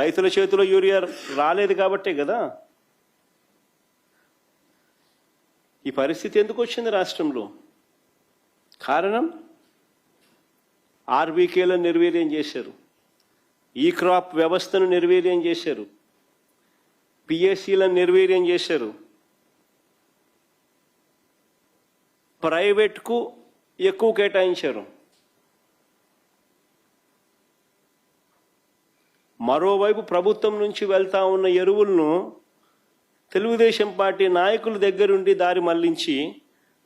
రైతుల చేతిలో యూరియా రాలేదు కాబట్టే కదా ఈ పరిస్థితి ఎందుకు వచ్చింది రాష్ట్రంలో. కారణం ఆర్బీకేలను నిర్వీర్యం చేశారు, ఈ క్రాప్ వ్యవస్థను నిర్వీర్యం చేశారు, పిఎస్సీలను నిర్వీర్యం చేశారు, ప్రైవేట్కు ఎక్కువ కేటాయించారు. మరోవైపు ప్రభుత్వం నుంచి వెళ్తా ఉన్న ఎరువులను తెలుగుదేశం పార్టీ నాయకుల దగ్గరుండి దారి మళ్లించి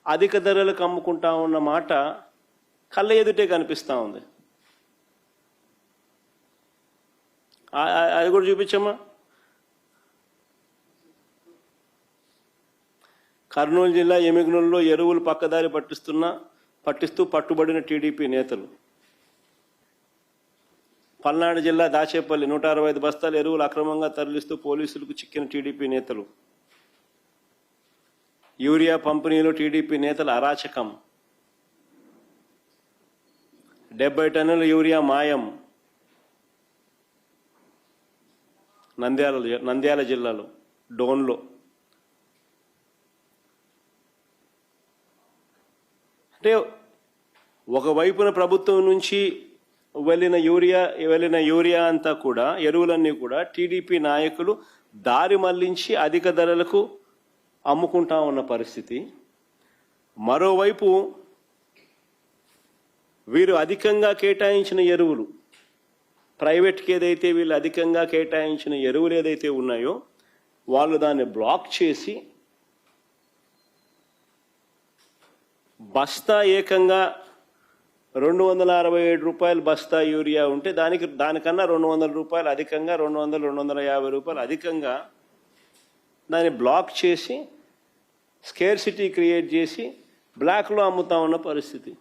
అధిక ధరలకు అమ్ముకుంటా ఉన్న మాట కళ్ళ ఎదుటే కనిపిస్తూ ఉంది. అది కూడా చూపించమ్మా. కర్నూలు జిల్లా ఎమిగనూరులో ఎరువులు పక్కదారి పట్టిస్తూ పట్టుబడిన టీడీపీ నేతలు. పల్నాడు జిల్లా దాచేపల్లి 165 బస్తాల ఎరువులు అక్రమంగా తరలిస్తూ పోలీసులకు చిక్కిన టీడీపీ నేతలు. యూరియా పంపిణీలో టీడీపీ నేతల అరాచకం. 70 టన్నుల యూరియా మాయం. నంద్యాల జిల్లాలో డోన్లో. అంటే ఒకవైపున ప్రభుత్వం నుంచి వెళ్ళిన యూరియా అంతా కూడా ఎరువులన్నీ కూడా టీడీపీ నాయకులు దారి మళ్లించి అధిక ధరలకు అమ్ముకుంటా ఉన్న పరిస్థితి. మరోవైపు వీరు అధికంగా కేటాయించిన ఎరువులు, ప్రైవేట్కి ఏదైతే వీళ్ళు అధికంగా కేటాయించిన ఎరువులు ఏదైతే ఉన్నాయో వాళ్ళు దాన్ని బ్లాక్ చేసి బస్తా ఏకంగా 267 రూపాయలు బస్తా యూరియా ఉంటే దానికన్నా 200 రూపాయలు అధికంగా, 250 రూపాయలు అధికంగా దాన్ని బ్లాక్ చేసి స్కేర్సిటీ క్రియేట్ చేసి బ్లాక్లో అమ్ముతా ఉన్న పరిస్థితి.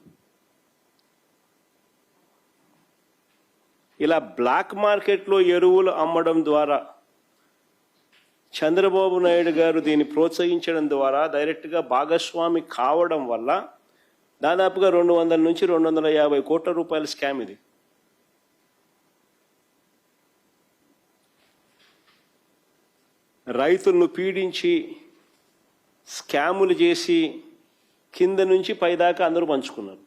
ఇలా బ్లాక్ మార్కెట్లో ఎరువులు అమ్మడం ద్వారా చంద్రబాబు నాయుడు గారు దీన్ని ప్రోత్సహించడం ద్వారా డైరెక్ట్గా భాగస్వామి కావడం వల్ల దాదాపుగా 200 నుంచి 250 కోట్ల రూపాయల స్కామ్ ఇది. రైతులను పీడించి స్కాములు చేసి కింద నుంచి పైదాకా అందరూ పంచుకున్నారు.